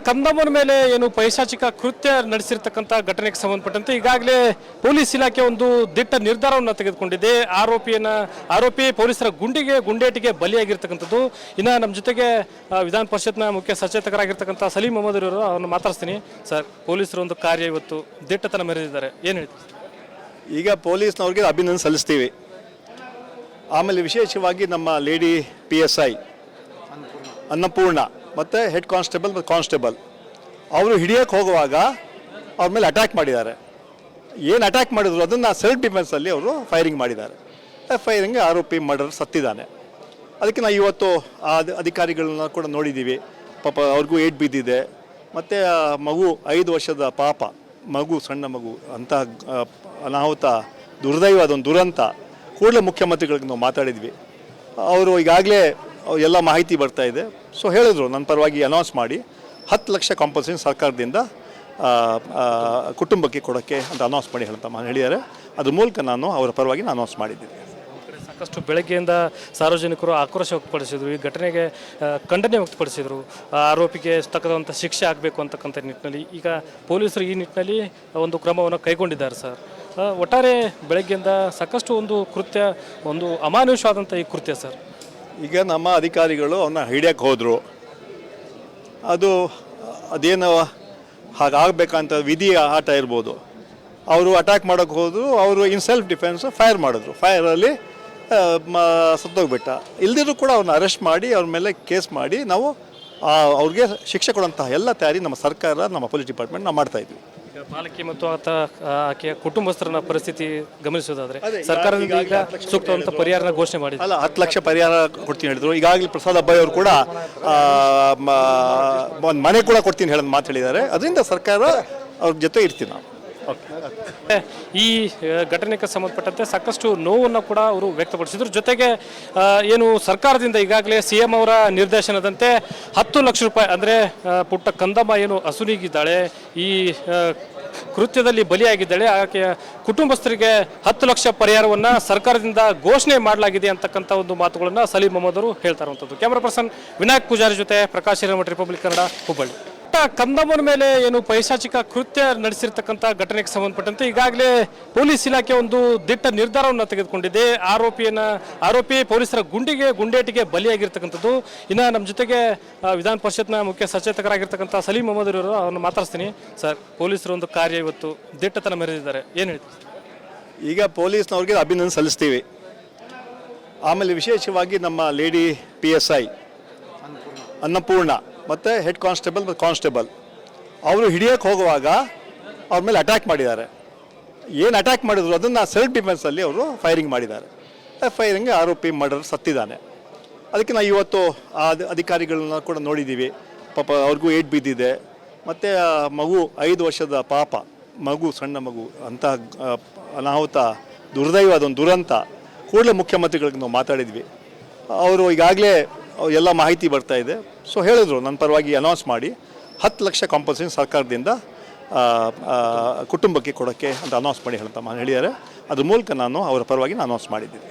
ಕಂದಮ್ಮನ ಮೇಲೆ ಏನು ಪೈಶಾಚಿಕ ಕೃತ್ಯ ನಡೆಸಿರ್ತಕ್ಕಂಥ ಘಟನೆಗೆ ಸಂಬಂಧಪಟ್ಟಂತೆ ಈಗಾಗಲೇ ಪೊಲೀಸ್ ಇಲಾಖೆ ಒಂದು ದಿಟ್ಟ ನಿರ್ಧಾರವನ್ನು ತೆಗೆದುಕೊಂಡಿದೆ. ಆರೋಪಿ ಪೊಲೀಸರ ಗುಂಡೇಟಿಗೆ ಬಲಿಯಾಗಿರ್ತಕ್ಕಂಥದ್ದು. ಇನ್ನು ನಮ್ಮ ಜೊತೆಗೆ ವಿಧಾನ ಪರಿಷತ್ನ ಮುಖ್ಯ ಸಚೇತಕರಾಗಿರ್ತಕ್ಕಂಥ ಸಲೀಂ ಅಹಮದ್ ಅವರು ಅವ್ರನ್ನ ಮಾತಾಡ್ತೀನಿ. ಸರ್, ಪೊಲೀಸರ ಒಂದು ಕಾರ್ಯ ಇವತ್ತು ದಿಟ್ಟತನ ಮೆರೆದಿದ್ದಾರೆ, ಏನು ಹೇಳ್ತೀವಿ? ಈಗ ಪೊಲೀಸ್ನವ್ರಿಗೆ ಅಭಿನಂದನೆ ಸಲ್ಲಿಸ್ತೀವಿ. ಆಮೇಲೆ ವಿಶೇಷವಾಗಿ ನಮ್ಮ ಲೇಡಿ PSI ಅನ್ನಪೂರ್ಣ ಮತ್ತು ಹೆಡ್ ಕಾನ್ಸ್ಟೇಬಲ್ ಮತ್ತು ಕಾನ್ಸ್ಟೇಬಲ್ ಅವರು ಹಿಡಿಯೋಕ್ಕೆ ಹೋಗುವಾಗ ಅವ್ರ ಮೇಲೆ ಅಟ್ಯಾಕ್ ಮಾಡಿದ್ದಾರೆ. ಏನು ಅಟ್ಯಾಕ್ ಮಾಡಿದ್ರು ಅದನ್ನು ಸೆಲ್ಫ್ ಡಿಫೆನ್ಸಲ್ಲಿ ಅವರು ಫೈರಿಂಗ್ ಮಾಡಿದ್ದಾರೆ. ಫೈರಿಂಗ್ ಆರೋಪಿ ಮರ್ಡರ್ ಸತ್ತಿದ್ದಾನೆ. ಅದಕ್ಕೆ ನಾವು ಇವತ್ತು ಆ ಅಧಿಕಾರಿಗಳನ್ನ ಕೂಡ ನೋಡಿದ್ದೀವಿ. ಪಾಪ ಅವ್ರಿಗೂ ಏಟ್ ಬಿದ್ದಿದೆ. ಮತ್ತು ಮಗು 5 ವರ್ಷದ ಪಾಪ ಮಗು, ಸಣ್ಣ ಮಗು, ಅಂಥ ಅನಾಹುತ ದುರ್ದೈವ, ಅದೊಂದು ದುರಂತ. ಕೂಡಲೇ ಮುಖ್ಯಮಂತ್ರಿಗಳಿಗೆ ನಾವು ಮಾತಾಡಿದ್ವಿ. ಅವರು ಈಗಾಗಲೇ ಎಲ್ಲ ಮಾಹಿತಿ ಬರ್ತಾ ಇದೆ. ಸೊ ಹೇಳಿದ್ರು ನನ್ನ ಪರವಾಗಿ ಅನೌನ್ಸ್ ಮಾಡಿ 10 ಲಕ್ಷ ಕಾಂಪನ್ಸೇಷನ್ ಸರ್ಕಾರದಿಂದ ಕುಟುಂಬಕ್ಕೆ ಕೊಡೋಕ್ಕೆ ಅಂತ ಅನೌನ್ಸ್ ಮಾಡಿ ಹೇಳಿದ್ದಾರೆ. ಅದ್ರ ಮೂಲಕ ನಾನು ಅವರ ಪರವಾಗಿ ಅನೌನ್ಸ್ ಮಾಡಿದ್ದೀನಿ. ಸಾಕಷ್ಟು ಬೆಳಗ್ಗೆಯಿಂದ ಸಾರ್ವಜನಿಕರು ಆಕ್ರೋಶ ವ್ಯಕ್ತಪಡಿಸಿದರು. ಈ ಘಟನೆಗೆ ಖಂಡನೆ ವ್ಯಕ್ತಪಡಿಸಿದರು. ಆರೋಪಿಗೆ ತಕ್ಕಂಥ ಶಿಕ್ಷೆ ಆಗಬೇಕು ಅಂತಕ್ಕಂಥ ನಿಟ್ಟಿನಲ್ಲಿ ಈಗ ಪೊಲೀಸರು ಈ ನಿಟ್ಟಿನಲ್ಲಿ ಒಂದು ಕ್ರಮವನ್ನು ಕೈಗೊಂಡಿದ್ದಾರೆ. ಸರ್, ಒಟ್ಟಾರೆ ಬೆಳಗ್ಗೆಯಿಂದ ಸಾಕಷ್ಟು ಒಂದು ಕೃತ್ಯ, ಒಂದು ಅಮಾನುಷವಾದಂಥ ಈ ಕೃತ್ಯ ಸರ್. ಈಗ ನಮ್ಮ ಅಧಿಕಾರಿಗಳು ಅವನ್ನ ಹಿಡಿಯೋಕ್ಕೆ ಹೋದರು. ಅದೇನು ಹಾಗಾಗಬೇಕಂತ ವಿಧಿಯ ಆಟ ಇರ್ಬೋದು. ಅವರು ಅಟ್ಯಾಕ್ ಮಾಡೋಕ್ಕೆ ಹೋದರು. ಅವರು ಇನ್ ಸೆಲ್ಫ್ ಡಿಫೆನ್ಸ್ ಫೈರ್ ಮಾಡಿದ್ರು. ಫೈರಲ್ಲಿ ಸತ್ತೋಗ್ಬಿಟ್ಟ. ಇಲ್ದಿದ್ರು ಕೂಡ ಅವ್ರನ್ನ ಅರೆಸ್ಟ್ ಮಾಡಿ ಅವ್ರ ಮೇಲೆ ಕೇಸ್ ಮಾಡಿ ನಾವು ಅವ್ರಿಗೆ ಶಿಕ್ಷೆ ಕೊಡೋಂತಹ ಎಲ್ಲ ತಯಾರಿ ನಮ್ಮ ಸರ್ಕಾರ, ನಮ್ಮ ಪೊಲೀಸ್ ಡಿಪಾರ್ಟ್ಮೆಂಟ್ ನಾವು ಮಾಡ್ತಾಯಿದ್ವಿ. ಈಗ ಬಾಲಕಿ ಮತ್ತು ಆಕೆಯ ಕುಟುಂಬಸ್ಥರನ್ನ ಪರಿಸ್ಥಿತಿ ಗಮನಿಸೋದಾದ್ರೆ ಸರ್ಕಾರದಿಂದ ಈಗ ಸೂಕ್ತವಂತ ಪರಿಹಾರನ ಘೋಷಣೆ ಮಾಡಿದೆ. 10 ಲಕ್ಷ ಪರಿಹಾರ ಕೊಡ್ತೀನಿ ಹೇಳಿದ್ರು. ಈಗಾಗಲೇ ಪ್ರಸಾದ್ ಅಬ್ಬಾಯಿ ಅವರು ಕೂಡ ಒಂದು ಮನೆ ಕೂಡ ಕೊಡ್ತೀನಿ ಹೇಳೋದು ಮಾತು ಹೇಳಿದ್ದಾರೆ. ಅದರಿಂದ ಸರ್ಕಾರ ಅವ್ರ ಜೊತೆ ಇರ್ತೀವಿ ನಾವು. ಈ ಘಟನೆಗೆ ಸಂಬಂಧಪಟ್ಟಂತೆ ಸಾಕಷ್ಟು ನೋವನ್ನು ಕೂಡ ಅವರು ವ್ಯಕ್ತಪಡಿಸಿದ್ರು. ಜೊತೆಗೆ ಏನು ಸರ್ಕಾರದಿಂದ ಈಗಾಗಲೇ CM ಅವರ ನಿರ್ದೇಶನದಂತೆ 10 ಲಕ್ಷ ರೂಪಾಯಿ, ಅಂದರೆ ಪುಟ್ಟ ಕಂದಮ್ಮ ಏನು ಅಸುನೀಗಿದ್ದಾಳೆ, ಈ ಕೃತ್ಯದಲ್ಲಿ ಬಲಿಯಾಗಿದ್ದಾಳೆ, ಆಕೆಯ ಕುಟುಂಬಸ್ಥರಿಗೆ 10 ಲಕ್ಷ ಪರಿಹಾರವನ್ನು ಸರ್ಕಾರದಿಂದ ಘೋಷಣೆ ಮಾಡಲಾಗಿದೆ ಅಂತಕ್ಕಂಥ ಒಂದು ಮಾತುಗಳನ್ನು ಸಲೀಂ ಅಹಮದ್ ಅವರು ಹೇಳ್ತಾ ಇರುವಂಥದ್ದು. ಕ್ಯಾಮರಾ ಪರ್ಸನ್ ವಿನಾಯಕ್ ಪೂಜಾರಿ ಜೊತೆ ಪ್ರಕಾಶ್ ಹಿರೇಮಠ, ರಿಪಬ್ಲಿಕ್ ಕನ್ನಡ, ಹುಬ್ಬಳ್ಳಿ. ಕಂದಮ್ಮನ ಮೇಲೆ ಏನು ಪೈಶಾಚಿಕ ಕೃತ್ಯ ನಡೆಸಿರ್ತಕ್ಕಂಥ ಘಟನೆಗೆ ಸಂಬಂಧಪಟ್ಟಂತೆ ಈಗಾಗಲೇ ಪೊಲೀಸ್ ಇಲಾಖೆ ಒಂದು ದಿಟ್ಟ ನಿರ್ಧಾರವನ್ನು ತೆಗೆದುಕೊಂಡಿದೆ. ಆರೋಪಿ ಪೊಲೀಸರ ಗುಂಡೇಟಿಗೆ ಬಲಿಯಾಗಿರ್ತಕ್ಕಂಥದ್ದು. ಇನ್ನು ನಮ್ಮ ಜೊತೆಗೆ ವಿಧಾನ ಪರಿಷತ್ನ ಮುಖ್ಯ ಸಚೇತಕರಾಗಿರ್ತಕ್ಕಂಥ ಸಲೀಂ ಅಹಮದ್ ಅವರು ಅವ್ರನ್ನ ಮಾತಾಡ್ತೀನಿ. ಸರ್, ಪೊಲೀಸರ ಒಂದು ಕಾರ್ಯ ಇವತ್ತು ದಿಟ್ಟತನ ಮೆರೆದಿದ್ದಾರೆ, ಏನು ಹೇಳ್ತೀವಿ? ಈಗ ಪೊಲೀಸ್ನವ್ರಿಗೆ ಅಭಿನಂದನೆ ಸಲ್ಲಿಸ್ತೀವಿ. ಆಮೇಲೆ ವಿಶೇಷವಾಗಿ ನಮ್ಮ ಲೇಡಿ PSI ಅನ್ನಪೂರ್ಣ ಮತ್ತು ಹೆಡ್ ಕಾನ್ಸ್ಟೇಬಲ್ ಮತ್ತು ಕಾನ್ಸ್ಟೇಬಲ್ ಅವರು ಹಿಡಿಯೋಕ್ಕೆ ಹೋಗುವಾಗ ಅವ್ರ ಮೇಲೆ ಅಟ್ಯಾಕ್ ಮಾಡಿದ್ದಾರೆ. ಏನು ಅಟ್ಯಾಕ್ ಮಾಡಿದ್ರು ಅದನ್ನು ಸೆಲ್ಫ್ ಡಿಫೆನ್ಸಲ್ಲಿ ಅವರು ಫೈರಿಂಗ್ ಮಾಡಿದ್ದಾರೆ. ಫೈರಿಂಗ್ ಆರೋಪಿ ಮರ್ಡರ್ ಸತ್ತಿದ್ದಾನೆ. ಅದಕ್ಕೆ ನಾವು ಇವತ್ತು ಆ ಅಧಿಕಾರಿಗಳನ್ನ ಕೂಡ ನೋಡಿದ್ದೀವಿ. ಪಾಪ ಅವ್ರಿಗೂ ಏಟ್ ಬಿದ್ದಿದೆ. ಮತ್ತು ಮಗು 5 ವರ್ಷದ ಪಾಪ ಮಗು, ಸಣ್ಣ ಮಗು, ಅಂಥ ಅನಾಹುತ ದುರ್ದೈವ, ಅದೊಂದು ದುರಂತ. ಕೂಡಲೇ ಮುಖ್ಯಮಂತ್ರಿಗಳಿಗೆ ನಾವು ಮಾತಾಡಿದ್ವಿ. ಅವರು ಈಗಾಗಲೇ ಎಲ್ಲ ಮಾಹಿತಿ ಬರ್ತಾ ಇದೆ. ಸೊ ಹೇಳಿದ್ರು ನನ್ನ ಪರವಾಗಿ ಅನೌನ್ಸ್ ಮಾಡಿ 10 ಲಕ್ಷ ಕಾಂಪನ್ಸೇಷನ್ ಸರ್ಕಾರದಿಂದ ಕುಟುಂಬಕ್ಕೆ ಕೊಡೋಕ್ಕೆ ಅಂತ ಅನೌನ್ಸ್ ಮಾಡಿ ಹೇಳಿದ್ದಾರೆ. ಅದ್ರ ಮೂಲಕ ನಾನು ಅವರ ಪರವಾಗಿ ಅನೌನ್ಸ್ ಮಾಡಿದ್ದೀನಿ.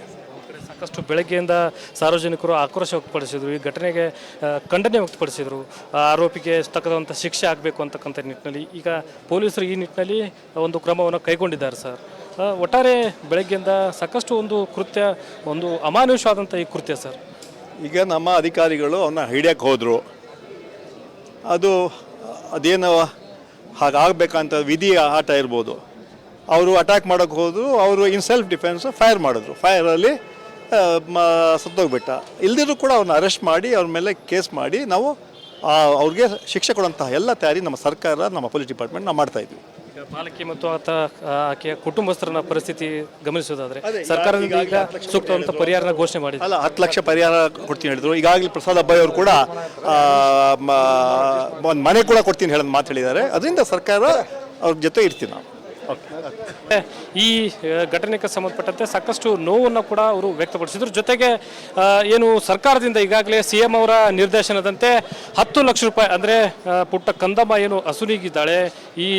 ಸಾಕಷ್ಟು ಬೆಳಗ್ಗೆಯಿಂದ ಸಾರ್ವಜನಿಕರು ಆಕ್ರೋಶ ವ್ಯಕ್ತಪಡಿಸಿದರು. ಈ ಘಟನೆಗೆ ಖಂಡನೆ ವ್ಯಕ್ತಪಡಿಸಿದರು. ಆರೋಪಿಗೆ ತಕ್ಕಂಥ ಶಿಕ್ಷೆ ಆಗಬೇಕು ಅಂತಕ್ಕಂಥ ನಿಟ್ಟಿನಲ್ಲಿ ಈಗ ಪೊಲೀಸರು ಈ ನಿಟ್ಟಿನಲ್ಲಿ ಒಂದು ಕ್ರಮವನ್ನು ಕೈಗೊಂಡಿದ್ದಾರೆ. ಸರ್, ಒಟ್ಟಾರೆ ಬೆಳಗ್ಗೆಯಿಂದ ಸಾಕಷ್ಟು ಒಂದು ಕೃತ್ಯ, ಒಂದು ಅಮಾನುಷವಾದಂಥ ಈ ಕೃತ್ಯ ಸರ್. ಈಗ ನಮ್ಮ ಅಧಿಕಾರಿಗಳು ಅವನ್ನ ಹಿಡಿಯೋಕ್ಕೆ ಹೋದರು. ಅದೇನು ಹಾಗಾಗಬೇಕಂತ ವಿಧಿಯ ಆಟ ಇರ್ಬೋದು. ಅವರು ಅಟ್ಯಾಕ್ ಮಾಡೋಕ್ಕೆ ಹೋದರು. ಅವರು ಇನ್ ಸೆಲ್ಫ್ ಡಿಫೆನ್ಸ್ ಫೈರ್ ಮಾಡಿದ್ರು. ಫೈರಲ್ಲಿ ಸತ್ತೋಗ್ಬಿಟ್ಟ. ಇಲ್ದಿದ್ರು ಕೂಡ ಅವ್ರನ್ನ ಅರೆಸ್ಟ್ ಮಾಡಿ ಅವ್ರ ಮೇಲೆ ಕೇಸ್ ಮಾಡಿ ನಾವು ಅವ್ರಿಗೆ ಶಿಕ್ಷೆ ಕೊಡೋಂತಹ ಎಲ್ಲ ತಯಾರಿ ನಮ್ಮ ಸರ್ಕಾರ, ನಮ್ಮ ಪೊಲೀಸ್ ಡಿಪಾರ್ಟ್ಮೆಂಟ್ ನಾವು ಮಾಡ್ತಾಯಿದ್ವಿ. ಈಗ ಬಾಲಕಿ ಮತ್ತು ಆಕೆಯ ಕುಟುಂಬಸ್ಥರನ್ನ ಪರಿಸ್ಥಿತಿ ಗಮನಿಸೋದಾದ್ರೆ ಸರ್ಕಾರದಿಂದ ಈಗ ಸೂಕ್ತವಂತ ಪರಿಹಾರನ ಘೋಷಣೆ ಮಾಡಿದೆ. 10 ಲಕ್ಷ ಪರಿಹಾರ ಕೊಡ್ತೀನಿ ಹೇಳಿದ್ರು. ಈಗಾಗಲೇ ಪ್ರಸಾದ್ ಅಬ್ಬಾಯಿ ಅವರು ಕೂಡ ಒಂದು ಮನೆ ಕೂಡ ಕೊಡ್ತೀನಿ ಹೇಳೋದು ಮಾತು ಹೇಳಿದ್ದಾರೆ. ಅದರಿಂದ ಸರ್ಕಾರ ಅವ್ರ ಜೊತೆ ಇರ್ತೀವಿ ನಾವು. ಈ ಘಟನೆಗೆ ಸಂಬಂಧಪಟ್ಟಂತೆ ಸಾಕಷ್ಟು ನೋವನ್ನು ಕೂಡ ಅವರು ವ್ಯಕ್ತಪಡಿಸಿದ್ರು. ಜೊತೆಗೆ ಏನು ಸರ್ಕಾರದಿಂದ ಈಗಾಗಲೇ CM ಅವರ ನಿರ್ದೇಶನದಂತೆ 10 ಲಕ್ಷ ರೂಪಾಯಿ, ಅಂದರೆ ಪುಟ್ಟ ಕಂದಮ್ಮ ಏನು ಅಸುನೀಗಿದ್ದಾಳೆ, ಈ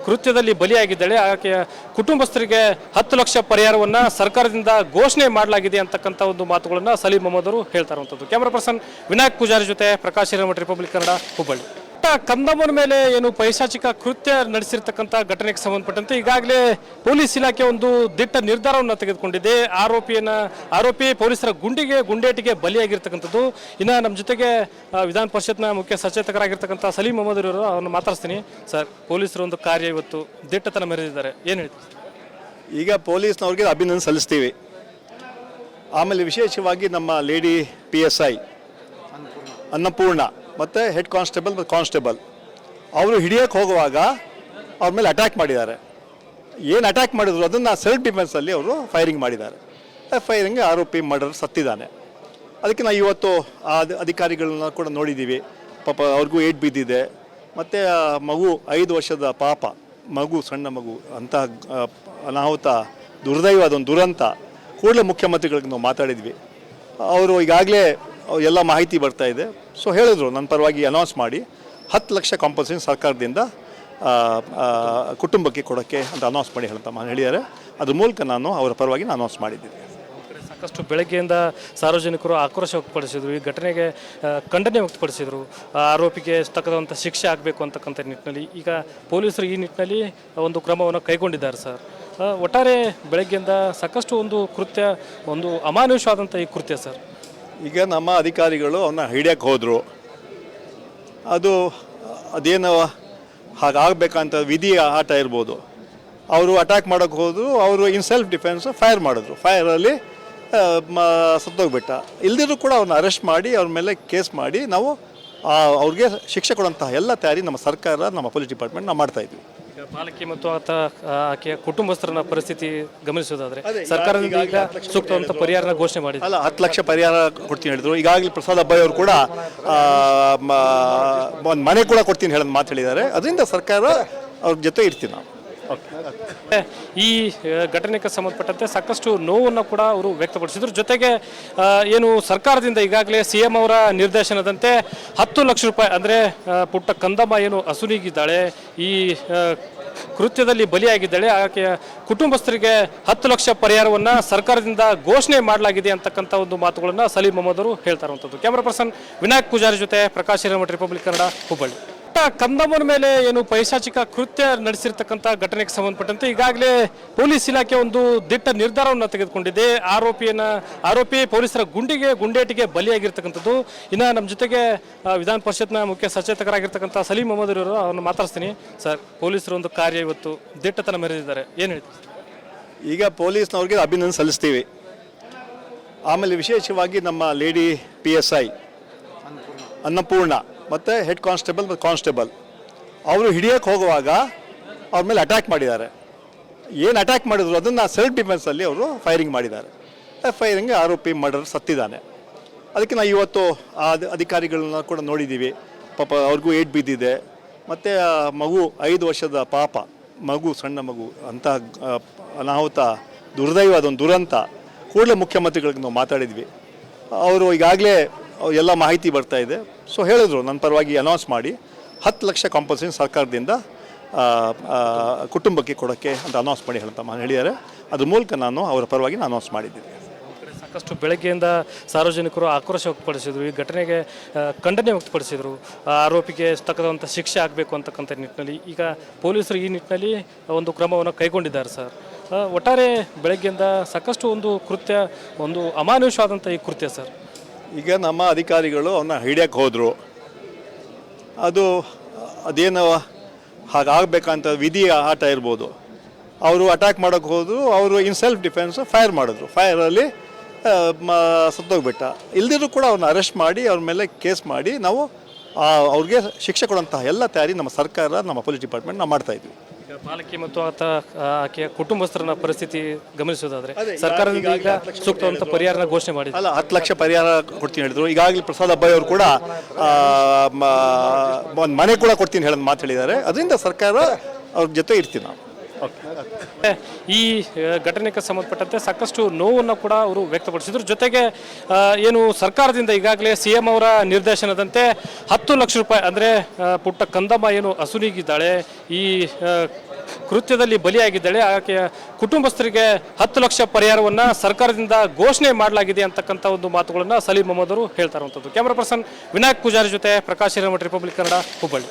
ಕೃತ್ಯದಲ್ಲಿ ಬಲಿಯಾಗಿದ್ದಾಳೆ, ಆಕೆಯ ಕುಟುಂಬಸ್ಥರಿಗೆ 10 ಲಕ್ಷ ಪರಿಹಾರವನ್ನು ಸರ್ಕಾರದಿಂದ ಘೋಷಣೆ ಮಾಡಲಾಗಿದೆ ಅಂತಕ್ಕಂಥ ಒಂದು ಮಾತುಗಳನ್ನು ಸಲೀಂ ಅಹಮದ್ ಅವರು ಹೇಳ್ತಾ ಇರುವಂಥದ್ದು. ಕ್ಯಾಮರಾ ಪರ್ಸನ್ ವಿನಾಯಕ್ ಪೂಜಾರಿ ಜೊತೆ ಪ್ರಕಾಶ್ ಹಿರೇಮಠ, ರಿಪಬ್ಲಿಕ್ ಕನ್ನಡ, ಹುಬ್ಬಳ್ಳಿ. ಕಂದಮ್ಮನ ಮೇಲೆ ಏನು ಪೈಶಾಚಿಕ ಕೃತ್ಯ ನಡೆಸಿರ್ತಕ್ಕಂಥ ಘಟನೆಗೆ ಸಂಬಂಧಪಟ್ಟಂತೆ ಈಗಾಗಲೇ ಪೊಲೀಸ್ ಇಲಾಖೆ ಒಂದು ದಿಟ್ಟ ನಿರ್ಧಾರವನ್ನು ತೆಗೆದುಕೊಂಡಿದೆ. ಆರೋಪಿ ಪೊಲೀಸರ ಗುಂಡೇಟಿಗೆ ಬಲಿಯಾಗಿರ್ತಕ್ಕಂಥದ್ದು. ಇನ್ನು ನಮ್ಮ ಜೊತೆಗೆ ವಿಧಾನ ಪರಿಷತ್ನ ಮುಖ್ಯ ಸಚೇತಕರಾಗಿರ್ತಕ್ಕಂಥ ಸಲೀಂ ಮೊಹಮ್ಮದ್ ಅವರು ಅವ್ರನ್ನ ಮಾತಾಡ್ತೀನಿ. ಸರ್, ಪೊಲೀಸರ ಒಂದು ಕಾರ್ಯ ಇವತ್ತು ದಿಟ್ಟತನ ಮೆರೆದಿದ್ದಾರೆ, ಏನು ಹೇಳ್ತೀವಿ? ಈಗ ಪೊಲೀಸ್ನವ್ರಿಗೆ ಅಭಿನಂದನೆ ಸಲ್ಲಿಸ್ತೀವಿ. ಆಮೇಲೆ ವಿಶೇಷವಾಗಿ ನಮ್ಮ ಲೇಡಿ PSI ಅನ್ನಪೂರ್ಣ ಮತ್ತು ಹೆಡ್ ಕಾನ್ಸ್ಟೇಬಲ್ ಮತ್ತು ಕಾನ್ಸ್ಟೇಬಲ್ ಅವರು ಹಿಡಿಯೋಕ್ಕೆ ಹೋಗುವಾಗ ಅವ್ರ ಮೇಲೆ ಅಟ್ಯಾಕ್ ಮಾಡಿದ್ದಾರೆ. ಏನು ಅಟ್ಯಾಕ್ ಮಾಡಿದ್ರು ಅದನ್ನು ಸೆಲ್ಫ್ ಡಿಫೆನ್ಸಲ್ಲಿ ಅವರು ಫೈರಿಂಗ್ ಮಾಡಿದ್ದಾರೆ. ಫೈರಿಂಗ್ ಆರೋಪಿ ಮರ್ಡರ್ ಸತ್ತಿದ್ದಾನೆ. ಅದಕ್ಕೆ ನಾವು ಇವತ್ತು ಆ ಅಧಿಕಾರಿಗಳನ್ನ ಕೂಡ ನೋಡಿದ್ದೀವಿ. ಪಾಪ ಅವ್ರಿಗೂ ಏಟ್ ಬಿದ್ದಿದೆ. ಮತ್ತು ಮಗು 5 ವರ್ಷದ ಪಾಪ ಮಗು, ಸಣ್ಣ ಮಗು, ಅಂಥ ಅನಾಹುತ ದುರ್ದೈವ, ಅದೊಂದು ದುರಂತ. ಕೂಡಲೇ ಮುಖ್ಯಮಂತ್ರಿಗಳಿಗೆ ನಾವು ಮಾತಾಡಿದ್ವಿ. ಅವರು ಈಗಾಗಲೇ ಎಲ್ಲ ಮಾಹಿತಿ ಬರ್ತಾ ಇದೆ. ಸೊ ಹೇಳಿದ್ರು ನನ್ನ ಪರವಾಗಿ ಅನೌನ್ಸ್ ಮಾಡಿ 10 ಲಕ್ಷ ಕಾಂಪನ್ಸೇಷನ್ ಸರ್ಕಾರದಿಂದ ಕುಟುಂಬಕ್ಕೆ ಕೊಡೋಕ್ಕೆ ಅಂತ ಅನೌನ್ಸ್ ಮಾಡಿ ಹೇಳಿದ್ದಾರೆ. ಅದ್ರ ಮೂಲಕ ನಾನು ಅವರ ಪರವಾಗಿ ಅನೌನ್ಸ್ ಮಾಡಿದ್ದೀನಿ. ಸಾಕಷ್ಟು ಬೆಳಗ್ಗೆಯಿಂದ ಸಾರ್ವಜನಿಕರು ಆಕ್ರೋಶ ವ್ಯಕ್ತಪಡಿಸಿದರು, ಈ ಘಟನೆಗೆ ಖಂಡನೆ ವ್ಯಕ್ತಪಡಿಸಿದರು. ಆರೋಪಿಗೆ ತಕ್ಕಂಥ ಶಿಕ್ಷೆ ಆಗಬೇಕು ಅಂತಕ್ಕಂಥ ನಿಟ್ಟಿನಲ್ಲಿ ಈಗ ಪೊಲೀಸರು ಈ ನಿಟ್ಟಿನಲ್ಲಿ ಒಂದು ಕ್ರಮವನ್ನು ಕೈಗೊಂಡಿದ್ದಾರೆ. ಸರ್, ಒಟ್ಟಾರೆ ಬೆಳಗ್ಗೆಯಿಂದ ಸಾಕಷ್ಟು ಒಂದು ಅಮಾನುಷವಾದಂಥ ಈ ಕೃತ್ಯ ಸರ್. ಈಗ ನಮ್ಮ ಅಧಿಕಾರಿಗಳು ಅವನ್ನ ಹಿಡಿಯೋಕ್ಕೆ ಹೋದರು. ಅದೇನೋ ಹಾಗಾಗಬೇಕಂತ ವಿಧಿಯ ಆಟ ಇರ್ಬೋದು. ಅವರು ಅಟ್ಯಾಕ್ ಮಾಡೋಕ್ಕೆ ಹೋದರು. ಅವರು ಇನ್ ಸೆಲ್ಫ್ ಡಿಫೆನ್ಸ್ ಫೈರ್ ಮಾಡಿದ್ರು. ಫೈರಲ್ಲಿ ಸತ್ತೋಗ್ಬಿಟ್ಟ. ಇಲ್ದಿದ್ರು ಕೂಡ ಅವ್ರನ್ನ ಅರೆಸ್ಟ್ ಮಾಡಿ ಅವ್ರ ಮೇಲೆ ಕೇಸ್ ಮಾಡಿ ನಾವು ಅವ್ರಿಗೆ ಶಿಕ್ಷೆ ಕೊಡುವಂತಹ ಎಲ್ಲ ತಯಾರಿ ನಮ್ಮ ಸರ್ಕಾರ, ನಮ್ಮ ಪೊಲೀಸ್ ಡಿಪಾರ್ಟ್ಮೆಂಟ್ ನಾವು ಮಾಡ್ತಾಯಿದ್ವಿ. ಈಗ ಬಾಲಕಿ ಮತ್ತು ಆಕೆಯ ಕುಟುಂಬಸ್ಥರನ್ನ ಪರಿಸ್ಥಿತಿ ಗಮನಿಸೋದಾದ್ರೆ ಸರ್ಕಾರದಿಂದ ಈಗ ಸೂಕ್ತವಂತ ಪರಿಹಾರನ ಘೋಷಣೆ ಮಾಡಿದೆ. 10 ಲಕ್ಷ ಪರಿಹಾರ ಕೊಡ್ತೀನಿ ಹೇಳಿದ್ರು. ಈಗಾಗಲೇ ಪ್ರಸಾದ್ ಅಬ್ಬಾಯಿ ಅವರು ಕೂಡ ಒಂದು ಮನೆ ಕೂಡ ಕೊಡ್ತೀನಿ ಹೇಳೋದು ಮಾತು ಹೇಳಿದ್ದಾರೆ. ಅದರಿಂದ ಸರ್ಕಾರ ಅವ್ರ ಜೊತೆ ಇರ್ತೀವಿ ನಾವು. ಈ ಘಟನೆಗೆ ಸಂಬಂಧಪಟ್ಟಂತೆ ಸಾಕಷ್ಟು ನೋವನ್ನು ಕೂಡ ಅವರು ವ್ಯಕ್ತಪಡಿಸಿದ್ರು. ಜೊತೆಗೆ ಏನು ಸರ್ಕಾರದಿಂದ ಈಗಾಗಲೇ CM ಅವರ ನಿರ್ದೇಶನದಂತೆ 10 ಲಕ್ಷ ರೂಪಾಯಿ, ಅಂದರೆ ಪುಟ್ಟ ಕಂದಮ್ಮ ಏನು ಅಸುನೀಗಿದ್ದಾಳೆ, ಈ ಕೃತ್ಯದಲ್ಲಿ ಬಲಿಯಾಗಿದ್ದಾಳೆ, ಆಕೆಯ ಕುಟುಂಬಸ್ಥರಿಗೆ 10 ಲಕ್ಷ ಪರಿಹಾರವನ್ನು ಸರ್ಕಾರದಿಂದ ಘೋಷಣೆ ಮಾಡಲಾಗಿದೆ ಅಂತಕ್ಕಂಥ ಒಂದು ಮಾತುಗಳನ್ನು ಸಲೀಂ ಮೊಹಮ್ಮದ್ ಅವರು ಹೇಳ್ತಾ ಇರುವಂಥದ್ದು. ಕ್ಯಾಮರಾ ಪರ್ಸನ್ ವಿನಾಯಕ್ ಪೂಜಾರಿ ಜೊತೆ ಪ್ರಕಾಶ್ ಹಿರೇಮಠ, ರಿಪಬ್ಲಿಕ್ ಕನ್ನಡ, ಹುಬ್ಬಳ್ಳಿ. ಕಂದಮ್ಮನ ಮೇಲೆ ಏನು ಪೈಶಾಚಿಕ ಕೃತ್ಯ ನಡೆಸಿರ್ತಕ್ಕಂಥ ಘಟನೆಗೆ ಸಂಬಂಧಪಟ್ಟಂತೆ ಈಗಾಗಲೇ ಪೊಲೀಸ್ ಇಲಾಖೆ ಒಂದು ದಿಟ್ಟ ನಿರ್ಧಾರವನ್ನು ತೆಗೆದುಕೊಂಡಿದೆ. ಆರೋಪಿ ಪೊಲೀಸರ ಗುಂಡೇಟಿಗೆ ಬಲಿಯಾಗಿರ್ತಕ್ಕಂಥದ್ದು. ಇನ್ನು ನಮ್ಮ ಜೊತೆಗೆ ವಿಧಾನ ಪರಿಷತ್ನ ಮುಖ್ಯ ಸಚೇತಕರಾಗಿರ್ತಕ್ಕಂಥ ಸಲೀಂ ಮೊಹಮ್ಮದ್ ಅವರು ಅವ್ರನ್ನ ಮಾತಾಡ್ತೀನಿ. ಸರ್, ಪೊಲೀಸರ ಒಂದು ಕಾರ್ಯ ಇವತ್ತು ದಿಟ್ಟತನ ಮೆರೆದಿದ್ದಾರೆ, ಏನು ಹೇಳ್ತೀವಿ? ಈಗ ಪೊಲೀಸ್ನವ್ರಿಗೆ ಅಭಿನಂದನೆ ಸಲ್ಲಿಸ್ತೀವಿ. ಆಮೇಲೆ ವಿಶೇಷವಾಗಿ ನಮ್ಮ ಲೇಡಿ PSI ಅನ್ನಪೂರ್ಣ ಮತ್ತು ಹೆಡ್ ಕಾನ್ಸ್ಟೇಬಲ್ ಮತ್ತು ಕಾನ್ಸ್ಟೇಬಲ್ ಅವರು ಹಿಡಿಯೋಕ್ಕೆ ಹೋಗುವಾಗ ಅವ್ರ ಮೇಲೆ ಅಟ್ಯಾಕ್ ಮಾಡಿದ್ದಾರೆ. ಏನು ಅಟ್ಯಾಕ್ ಮಾಡಿದ್ರು ಅದನ್ನು ಸೆಲ್ಫ್ ಡಿಫೆನ್ಸಲ್ಲಿ ಅವರು ಫೈರಿಂಗ್ ಮಾಡಿದ್ದಾರೆ. ಫೈರಿಂಗ್ ಆರೋಪಿ ಮರ್ಡರ್ ಸತ್ತಿದ್ದಾನೆ. ಅದಕ್ಕೆ ನಾವು ಇವತ್ತು ಆ ಅಧಿಕಾರಿಗಳನ್ನ ಕೂಡ ನೋಡಿದ್ದೀವಿ. ಪಾಪ ಅವ್ರಿಗೂ ಏಟ್ ಬಿದ್ದಿದೆ. ಮತ್ತು ಮಗು 5 ವರ್ಷದ ಪಾಪ ಮಗು, ಸಣ್ಣ ಮಗು, ಅಂಥ ಅನಾಹುತ ದುರ್ದೈವ, ಅದೊಂದು ದುರಂತ. ಕೂಡಲೇ ಮುಖ್ಯಮಂತ್ರಿಗಳಿಗೆ ನಾವು ಮಾತಾಡಿದ್ವಿ. ಅವರು ಈಗಾಗಲೇ ಎಲ್ಲ ಮಾಹಿತಿ ಬರ್ತಾ ಇದೆ. ಸೊ ಹೇಳಿದ್ರು ನನ್ನ ಪರವಾಗಿ ಅನೌನ್ಸ್ ಮಾಡಿ 10 ಲಕ್ಷ ಕಾಂಪನ್ಸೇಷನ್ ಸರ್ಕಾರದಿಂದ ಕುಟುಂಬಕ್ಕೆ ಕೊಡೋಕ್ಕೆ ಅಂತ ಅನೌನ್ಸ್ ಮಾಡಿ ಹೇಳಿದ್ದಾರೆ. ಅದ್ರ ಮೂಲಕ ನಾನು ಅವರ ಪರವಾಗಿ ಅನೌನ್ಸ್ ಮಾಡಿದ್ದೀನಿ. ಸಾಕಷ್ಟು ಬೆಳಗ್ಗೆಯಿಂದ ಸಾರ್ವಜನಿಕರು ಆಕ್ರೋಶ ವ್ಯಕ್ತಪಡಿಸಿದರು, ಈ ಘಟನೆಗೆ ಖಂಡನೆ ವ್ಯಕ್ತಪಡಿಸಿದರು. ಆರೋಪಿಗೆ ತಕ್ಕಂಥ ಶಿಕ್ಷೆ ಆಗಬೇಕು ಅಂತಕ್ಕಂಥ ನಿಟ್ಟಿನಲ್ಲಿ ಈಗ ಪೊಲೀಸರು ಈ ನಿಟ್ಟಿನಲ್ಲಿ ಒಂದು ಕ್ರಮವನ್ನು ಕೈಗೊಂಡಿದ್ದಾರೆ. ಸರ್, ಒಟ್ಟಾರೆ ಬೆಳಗ್ಗೆಯಿಂದ ಸಾಕಷ್ಟು ಒಂದು ಅಮಾನುಷವಾದಂಥ ಈ ಕೃತ್ಯ ಸರ್. ಈಗ ನಮ್ಮ ಅಧಿಕಾರಿಗಳು ಅವನ್ನ ಹಿಡಿಯೋಕ್ಕೆ ಹೋದರು. ಅದೇನೋ ಹಾಗಾಗಬೇಕಂತ ವಿಧಿಯ ಆಟ ಇರ್ಬೋದು. ಅವರು ಅಟ್ಯಾಕ್ ಮಾಡೋಕ್ಕೆ ಹೋದರು. ಅವರು ಇನ್ ಸೆಲ್ಫ್ ಡಿಫೆನ್ಸ್ ಫೈರ್ ಮಾಡಿದ್ರು. ಫೈರಲ್ಲಿ ಸತ್ತೋಗ್ಬಿಟ್ಟ. ಇಲ್ದಿದ್ರು ಕೂಡ ಅವ್ರನ್ನ ಅರೆಸ್ಟ್ ಮಾಡಿ ಅವ್ರ ಮೇಲೆ ಕೇಸ್ ಮಾಡಿ ನಾವು ಅವ್ರಿಗೆ ಶಿಕ್ಷೆ ಕೊಡುವಂತಹ ಎಲ್ಲ ತಯಾರಿ ನಮ್ಮ ಸರ್ಕಾರ, ನಮ್ಮ ಪೊಲೀಸ್ ಡಿಪಾರ್ಟ್ಮೆಂಟ್ ನಾವು ಮಾಡ್ತಾಯಿದ್ವಿ. ಈಗ ಬಾಲಕಿ ಮತ್ತು ಆಕೆಯ ಕುಟುಂಬಸ್ಥರನ್ನ ಪರಿಸ್ಥಿತಿ ಗಮನಿಸೋದಾದ್ರೆ ಸರ್ಕಾರದಿಂದ ಈಗ ಸೂಕ್ತವಂತ ಪರಿಹಾರನ ಘೋಷಣೆ ಮಾಡಿದೆ. 10 ಲಕ್ಷ ಪರಿಹಾರ ಕೊಡ್ತೀನಿ ಹೇಳಿದ್ರು. ಈಗಾಗಲೇ ಪ್ರಸಾದ್ ಅಬ್ಬಾಯಿ ಅವರು ಕೂಡ ಒಂದು ಮನೆ ಕೂಡ ಕೊಡ್ತೀನಿ ಹೇಳೋದು ಮಾತು ಹೇಳಿದ್ದಾರೆ. ಅದರಿಂದ ಸರ್ಕಾರ ಅವ್ರ ಜೊತೆ ಇರ್ತೀವಿ ನಾವು. ಈ ಘಟನೆಗೆ ಸಂಬಂಧಪಟ್ಟಂತೆ ಸಾಕಷ್ಟು ನೋವನ್ನು ಕೂಡ ಅವರು ವ್ಯಕ್ತಪಡಿಸಿದ್ರು. ಜೊತೆಗೆ ಏನು ಸರ್ಕಾರದಿಂದ ಈಗಾಗಲೇ CM ಅವರ ನಿರ್ದೇಶನದಂತೆ 10 ಲಕ್ಷ ರೂಪಾಯಿ, ಅಂದರೆ ಪುಟ್ಟ ಕಂದಮ್ಮ ಏನು ಅಸುನೀಗಿದ್ದಾಳೆ, ಈ ಕೃತ್ಯದಲ್ಲಿ ಬಲಿಯಾಗಿದ್ದಾಳೆ. ಆಕೆಯ ಕುಟುಂಬಸ್ಥರಿಗೆ 10 ಲಕ್ಷ ಪರಿಹಾರವನ್ನು ಸರ್ಕಾರದಿಂದ ಘೋಷಣೆ ಮಾಡಲಾಗಿದೆ ಅಂತಕ್ಕಂಥ ಒಂದು ಮಾತುಗಳನ್ನು ಸಲೀಂ ಅಹಮದ್ ಅವರು ಹೇಳ್ತಾ ಇರುವಂಥದ್ದು. ಕ್ಯಾಮರಾ ಪರ್ಸನ್ ವಿನಾಯಕ್ ಪೂಜಾರಿ ಜೊತೆ ಪ್ರಕಾಶ್ ಹಿರೇಮಠ, ರಿಪಬ್ಲಿಕ್ ಕನ್ನಡ, ಹುಬ್ಬಳ್ಳಿ.